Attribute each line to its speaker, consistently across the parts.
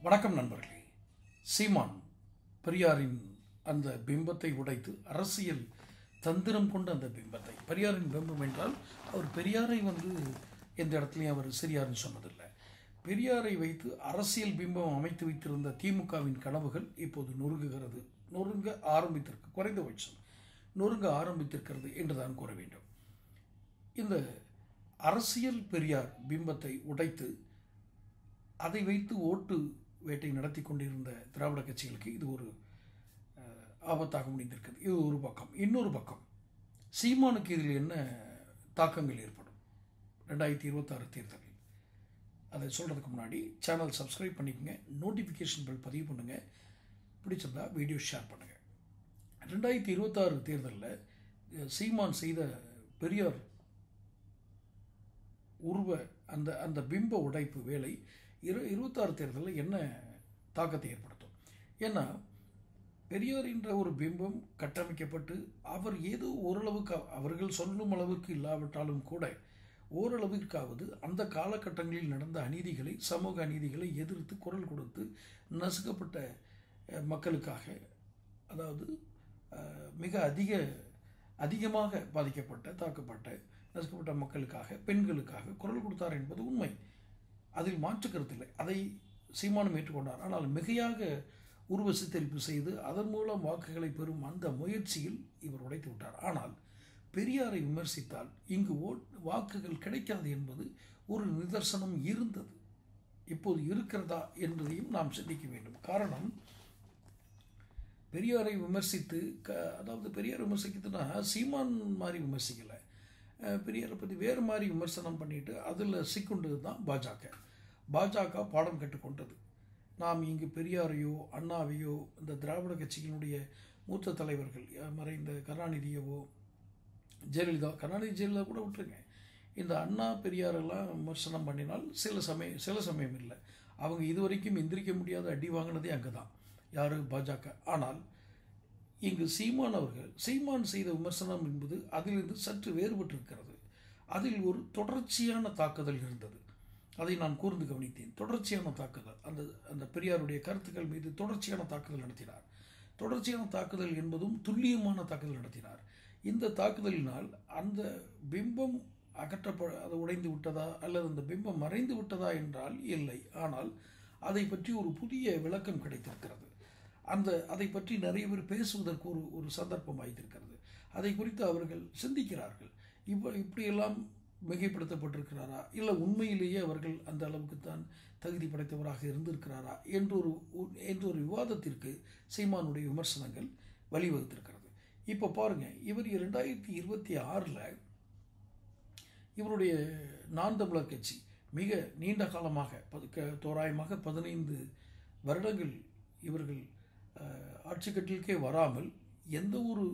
Speaker 1: வணக்கம் நண்பர்களே. சீமான் பெரியாரின் அந்த பிம்பத்தை உடைத்து அரசியல் தந்திரம் கொண்ட அந்த பிம்பத்தை, பெரியாரின் பிம்பம் என்றால் அவர் பெரியாரை எந்த இடத்துலையும் அவர் சிறியார்னு சொன்னதில்லை. பெரியாரை வைத்து அரசியல் பிம்பம் அமைத்து வைத்திருந்த திமுகவின் கனவுகள் இப்போது நொறுங்க ஆரம்பித்திருக்கு, குறைந்தபட்சம் நொறுங்க ஆரம்பித்திருக்கிறது என்றுதான் கூற வேண்டும். இந்த அரசியல் பெரியார் பிம்பத்தை உடைத்து அதை வைத்து ஓட்டு வேட்டை நடத்தி கொண்டிருந்த திராவிட கட்சிகளுக்கு இது ஒரு ஆபத்தாக முடிந்திருக்கிறது. இது ஒரு பக்கம். இன்னொரு பக்கம், சீமானுக்கு இதில் என்ன தாக்கங்கள் ஏற்படும் 2026 தேர்தலில், அதை சொல்கிறதுக்கு முன்னாடி சேனல் சப்ஸ்கிரைப் பண்ணிக்கோங்க, நோட்டிஃபிகேஷன் பெல் பதிவு பண்ணுங்கள், பிடிச்சிருந்தா வீடியோ ஷேர் பண்ணுங்கள். 2026 தேர்தலில் சீமான் செய்த பெரியார் உருவ அந்த பிம்ப உடைப்பு வேலை 26 தேர்தலில் என்ன தாக்கத்தை ஏற்படுத்தும்? ஏன்னா பெரியார் என்ற ஒரு பிம்பம் கட்டமைக்கப்பட்டு அவர் ஏதோ ஓரளவுக்கு, அவர்கள் சொல்லும் அளவுக்கு இல்லாவிட்டாலும் கூட ஓரளவிற்காவது அந்த காலகட்டங்களில் நடந்த அநீதிகளை, சமூக அநீதிகளை எதிர்த்து குரல் கொடுத்து நசுக்கப்பட்ட மக்களுக்காக, அதாவது மிக அதிகமாக பாதிக்கப்பட்ட, தாக்கப்பட்ட, நசுக்கப்பட்ட மக்களுக்காக, பெண்களுக்காக குரல் கொடுத்தார் என்பது உண்மை. அதில் மாற்று கருத்தில்லை. அதை சீமானும் ஏற்றுக்கொண்டார். ஆனால் மிகையாக உருவ சித்தரிப்பு செய்து அதன் மூலம் வாக்குகளை பெறும் அந்த முயற்சியில் இவர் உடைத்து விட்டார். ஆனால் பெரியாரை விமர்சித்தால் இங்கு வாக்குகள் கிடைக்காது என்பது ஒரு நிதர்சனம் இருந்தது. இப்போது இருக்கிறதா என்பதையும் நாம் சிந்திக்க வேண்டும். காரணம், பெரியாரை விமர்சித்து, அதாவது பெரியார் விமர்சிக்கிறதுனா சீமான் மாதிரி விமர்சிக்கலை, பெரியாரை பற்றி வேறு மாதிரி விமர்சனம் பண்ணிட்டு அதில் சிக்குண்டது தான் பாஜக பாடம் கற்றுக்கொண்டது. நாம் இங்கு பெரியாரையோ அண்ணாவையோ இந்த திராவிட கட்சியினுடைய மூத்த தலைவர்கள், மறைந்த கருணாநிதியவோ ஜெயலலிதா கூட விட்டுருங்க, இந்த அண்ணா பெரியாரெல்லாம் விமர்சனம் பண்ணினால் சில சமயம் இல்லை, அவங்க இதுவரைக்கும் எந்திரிக்க முடியாத அடி வாங்கினதே அங்கே தான், யார்? பாஜக. ஆனால் இங்கு சீமான் செய்த விமர்சனம் என்பது அதிலிருந்து சற்று வேறுபட்டிருக்கிறது. அதில் ஒரு தொடர்ச்சியான தாக்குதல் இருந்தது. அதை நான் கூர்ந்து கவனித்தேன். தொடர்ச்சியான தாக்குதல், அந்த பெரியாருடைய கருத்துக்கள் மீது தொடர்ச்சியான தாக்குதல் நடத்தினார். தொடர்ச்சியான தாக்குதல் என்பதும் துல்லியமான தாக்குதல் நடத்தினார். இந்த தாக்குதலினால் அந்த பிம்பம் அது உடைந்து விட்டதா அல்லது அந்த பிம்பம் மறைந்து விட்டதா என்றால் இல்லை. ஆனால் அதை பற்றி ஒரு புதிய விளக்கம் கிடைத்திருக்கிறது. அதை பற்றி நிறைய பேர் பேசுவதற்கு ஒரு சந்தர்ப்பம் வாய்த்திருக்கிறது. அதை குறித்து அவர்கள் சிந்திக்கிறார்கள். இப்படியெல்லாம் மிகைப்படுத்தப்பட்டிருக்கிறாரா, இல்லை உண்மையிலேயே அவர்கள் அந்த அளவுக்கு தான் தகுதி படைத்தவராக இருந்திருக்கிறாரா என்ற ஒரு விவாதத்திற்கு சீமானுடைய விமர்சனங்கள் வழிவகுத்திருக்கிறது. இப்போ பாருங்கள், இவர் 2026 இவருடைய நான் தமிழர் கட்சி மிக நீண்ட காலமாக, தோராயமாக 15 வருடங்கள் இவர்கள் ஆட்சி கட்டிலுக்கே வராமல், எந்த ஒரு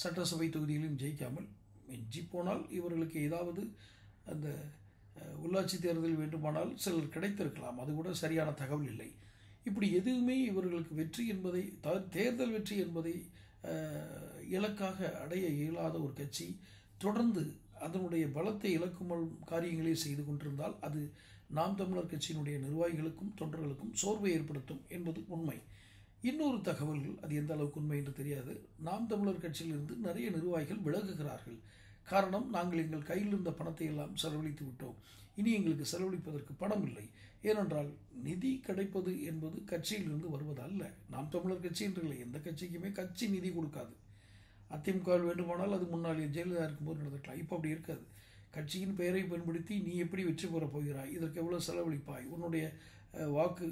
Speaker 1: சட்டசபை தொகுதியிலும் ஜெயிக்காமல், மிஞ்சி போனால் இவர்களுக்கு ஏதாவது அந்த உள்ளாட்சி தேர்தல் வேண்டுமானால் சிலர் கிடைத்திருக்கலாம், அது கூட சரியான தகவல் இல்லை. இப்படி எதுவுமே இவர்களுக்கு வெற்றி என்பதை, தேர்தல் வெற்றி என்பதை இலக்காக அடைய இயலாத ஒரு கட்சி தொடர்ந்து அதனுடைய பலத்தை இழக்கும் காரியங்களை செய்து கொண்டிருந்தால் அது நாம் தமிழர் கட்சியினுடைய நிர்வாகிகளுக்கும் தொண்டர்களுக்கும் சோர்வை ஏற்படுத்தும் என்பது உண்மை. இன்னொரு தகவல்கள், அது எந்த அளவுக்கு உண்மை என்று தெரியாது, நாம் தமிழர் கட்சியிலிருந்து நிறைய நிர்வாகிகள் விலகுகிறார்கள். காரணம், நாங்கள் எங்கள் கையில் இருந்த பணத்தை எல்லாம் செலவழித்து விட்டோம், இனி எங்களுக்கு செலவழிப்பதற்கு பணம் இல்லை. ஏனென்றால் நிதி கிடைப்பது என்பது கட்சியிலிருந்து வருவதல்ல. நாம் தமிழர் கட்சி என்று இல்லை, எந்த கட்சிக்குமே கட்சி நிதி கொடுக்காது. அதிமுக வேண்டுமானால் அது முன்னாள் ஜெயலலிதா இருக்கும்போது நடந்துக்கலாம். இப்போ அப்படி இருக்காது. கட்சியின் பெயரை பயன்படுத்தி நீ எப்படி வெற்றி பெறப் போகிறாய், இதற்கு எவ்வளோ செலவழிப்பாய், உன்னுடைய வாக்கு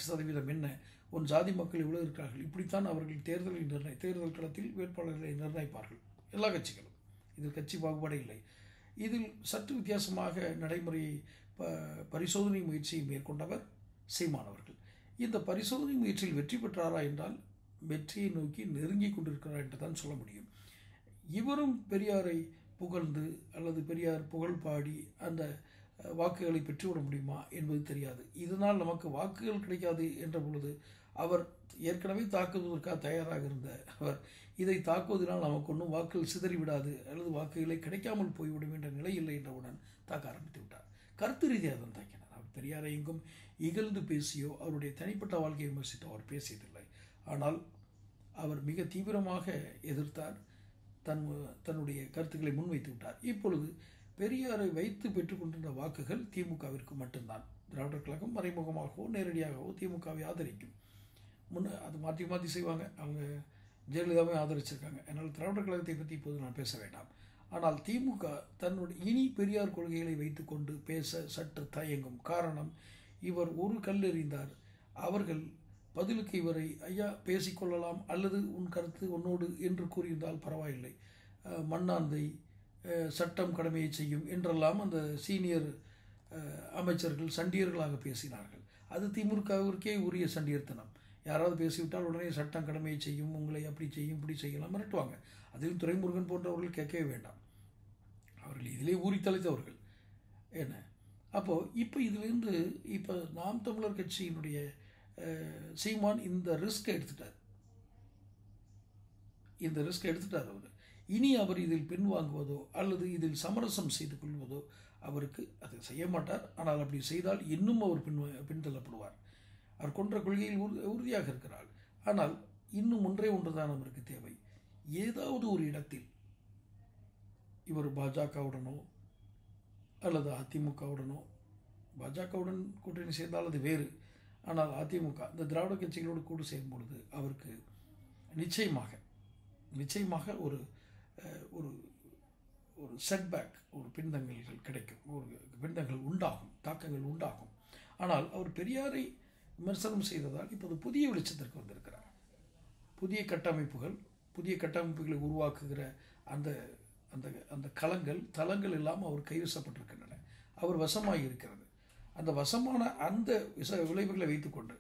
Speaker 1: சதவீதம் என்ன, உன் ஜாதி மக்கள் எவ்வளோ இருக்கிறார்கள், இப்படித்தான் அவர்கள் தேர்தல் களத்தில் வேட்பாளர்களை நிர்ணயிப்பார்கள். எல்லா கட்சிகளும், இதில் கட்சி பாகுபாடே இல்லை. இதில் சற்று வித்தியாசமாக நடைமுறையை பரிசோதனை முயற்சியை மேற்கொண்டவர் சீமான் அவர்கள். இந்த பரிசோதனை முயற்சியில் வெற்றி பெற்றாரா என்றால் வெற்றியை நோக்கி நெருங்கி கொண்டிருக்கிறார் என்று தான் சொல்ல முடியும். இவரும் பெரியாரை புகழ்ந்து அல்லது பெரியார் புகழ் பாடி அந்த வாக்குகளை பெற்றுவிட முடியுமா என்பது தெரியாது. இதனால் நமக்கு வாக்குகள் கிடைக்காது என்ற பொழுது அவர் ஏற்கனவே தாக்குவதற்காக தயாராக இருந்த அவர் இதை தாக்குவதனால் நமக்கு ஒன்றும் வாக்குகள் சிதறிவிடாது அல்லது வாக்குகளை கிடைக்காமல் போய்விடும் என்ற நிலை இல்லை என்றவுடன் தாக்க ஆரம்பித்து விட்டார். கருத்து ரீதியாக தான் தாக்கினார். அவர் பெரியாரை எங்கும் இகழ்ந்து பேசியோ அவருடைய தனிப்பட்ட வாழ்க்கையை விமர்சித்தோ அவர் பேசியதில்லை. ஆனால் அவர் மிக தீவிரமாக எதிர்த்தார், தன்னுடைய கருத்துக்களை முன்வைத்து விட்டார். இப்பொழுது பெரியாரை வைத்து பெற்றுக்கொண்டிருந்த வாக்குகள் திமுகவிற்கு மட்டும்தான். திராவிடர் கழகம் மறைமுகமாகவோ நேரடியாகவோ திமுகவை ஆதரிக்கும். அது மாற்றி மாற்றி செய்வாங்க. அவங்க ஜெயலலிதாவை ஆதரிச்சிருக்காங்க. அதனால் திராவிடர் கழகத்தை பற்றி இப்போது நான் பேச வேண்டாம். ஆனால் திமுக தன்னுடைய இனி பெரியார் கொள்கைகளை வைத்துக்கொண்டு பேச சற்று தயங்கும். காரணம், இவர் ஒரு கல் எறிந்தார். அவர்கள் பதிலுக்கு இவரை ஐயா பேசிக்கொள்ளலாம் அல்லது உன் கருத்து உன்னோடு என்று கூறியிருந்தால் பரவாயில்லை, மண்ணாந்தை சட்டம் கடமையை செய்யும் என்றெல்லாம் அந்த சீனியர் அமைச்சர்கள் சண்டியர்களாக பேசினார்கள். அது திமுகவிற்கே உரிய சண்டியர்த்தனம். யாராவது பேசிவிட்டால் உடனே சட்டம் கடமையை செய்யும், உங்களை அப்படி செய்யும் இப்படி செய்யலாம் மிரட்டுவாங்க. அதிலும் துரைமுருகன் போன்றவர்கள் கேட்கவே வேண்டாம். அவர்கள் இதிலே ஊறி தலைத்தவர்கள் என்ன. அப்போது இப்போ இதிலிருந்து இப்போ நாம் தமிழர் கட்சியினுடைய சீமான் இந்த ரிஸ்கை எடுத்துட்டார். அவர் இனி அவர் இதில் பின்வாங்குவதோ அல்லது இதில் சமரசம் செய்து கொள்வதோ அவருக்கு அது செய்ய மாட்டார். ஆனால் அப்படி செய்தால் இன்னும் அவர் பின்தள்ளப்படுவார். அவர் கொன்ற கொள்கையில் உறுதியாக இருக்கிறார். ஆனால் இன்னும் ஒன்று தான் அவருக்கு தேவை. ஏதாவது ஒரு இடத்தில் இவர் பாஜகவுடனோ அல்லது அதிமுகவுடனோ, பாஜகவுடன் கூட்டணி சேர்ந்தால் அது வேறு, ஆனால் அதிமுக இந்த திராவிட கட்சிகளோடு கூடு செய்யும் பொழுது அவருக்கு நிச்சயமாக ஒரு ஒரு ஒரு செட்பேக், ஒரு பின்தங்கல்கள் கிடைக்கும், ஒரு பின்தங்கள் உண்டாகும், தாக்கங்கள் உண்டாகும். ஆனால் அவர் பெரியாரை விமர்சனம் செய்ததால் இப்போது புதிய வெளிச்சத்திற்கு வந்திருக்கிறார். புதிய கட்டமைப்புகளை உருவாக்குகிற அந்த அந்த அந்த தளங்கள் எல்லாம் அவர் கைவசப்பட்டிருக்கின்றன. அவர் வசமாக இருக்கிறது. அந்த வசமான அந்த விளைவுகளை வைத்துக்கொண்டு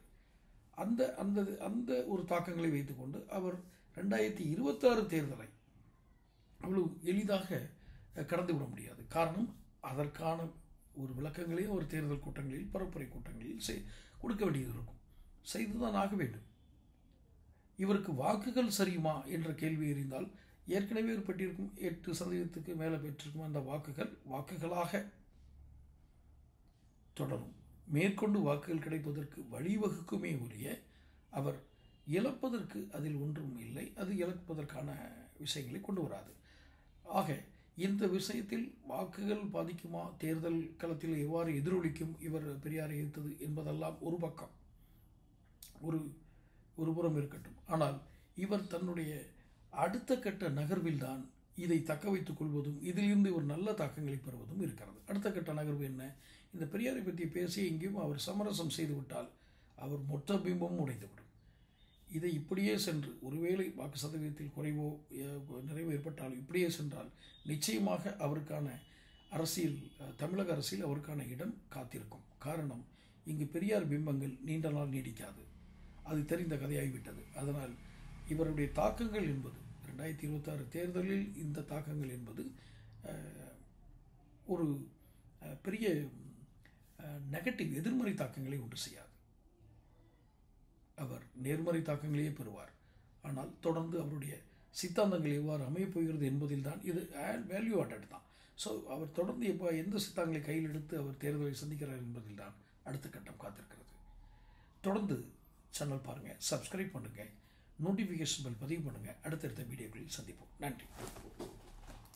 Speaker 1: அந்த அந்த அந்த ஒரு தாக்கங்களை வைத்துக்கொண்டு அவர் 2026 தேர்தலை அவ்வளவு எளிதாக கடந்து விட முடியாது. காரணம், அதற்கான ஒரு விளக்கங்களையும் ஒரு தேர்தல் கூட்டங்களில், பரப்புரை கூட்டங்களில் கொடுக்க வேண்டியது இருக்கும். செய்துதான் ஆக வேண்டும். இவருக்கு வாக்குகள் சரியுமா என்ற கேள்வி எறிந்தால் ஏற்கனவே ஒரு பெற்றிருக்கும் 8% மேலே பெற்றிருக்கும் அந்த வாக்குகளாக தொடரும். மேற்கொண்டு வாக்குகள் கிடைப்பதற்கு வழிவகுக்குமே ஒழிய அவர் இழப்பதற்கு அதில் ஒன்றும் இல்லை. அது இழப்பதற்கான விஷயங்களை கொண்டு வராது. ஆக இந்த விஷயத்தில் வாக்குகள் பாதிக்குமா, தேர்தல் களத்தில் எவ்வாறு எதிரொலிக்கும் இவர் பெரியாரை எதிர்த்தது என்பதெல்லாம் ஒரு பக்கம், ஒரு புறம் இருக்கட்டும். ஆனால் இவர் தன்னுடைய அடுத்த கட்ட நகர்வில்தான் இதை தக்க வைத்துக் கொள்வதும் இதிலிருந்து ஒரு நல்ல தாக்கங்களை பெறுவதும் இருக்கிறது. அடுத்த கட்ட நகர்வு என்ன? இந்த பெரியாரை பற்றி பேசி எங்கேயும் அவர் சமரசம் செய்துவிட்டால் அவர் மொத்த பிம்பமும் உடைந்துவிடும். இதை இப்படியே சென்று ஒருவேளை வாக்கு சதவீதத்தில் குறைவோ நிறைவு ஏற்பட்டாலும் இப்படியே சென்றால் நிச்சயமாக அவருக்கான தமிழக அரசியல் அவருக்கான இடம் காத்திருக்கும். காரணம், இங்கு பெரியார் பிம்பங்கள் நீண்ட நாள் நீடிக்காது. அது தெரிந்த கதையாகிவிட்டது. அதனால் இவருடைய தாக்கங்கள் என்பது 2026 தேர்தலில் இந்த தாக்கங்கள் என்பது ஒரு பெரிய நெகட்டிவ் எதிர்மறை தாக்கங்களை உண்டு செய்யாது. அவர் நேர்மறை தாக்கங்களையே பெறுவார். ஆனால் தொடர்ந்து அவருடைய சித்தாந்தங்கள் எவ்வாறு அமையப் போகிறது என்பதில் தான் இது வேல்யூ ஆடட் தான். ஸோ அவர் தொடர்ந்து எந்த சித்தாந்தங்களை கையில் எடுத்து அவர் தேர்தலை சந்திக்கிறார் என்பதில் தான் அடுத்த கட்டம் காத்திருக்கிறது. தொடர்ந்து சேனல் பாருங்கள், சப்ஸ்கிரைப் பண்ணுங்கள், நோட்டிஃபிகேஷன் பெல் பதிவு பண்ணுங்கள். அடுத்தடுத்த வீடியோக்களில் சந்திப்போம். நன்றி.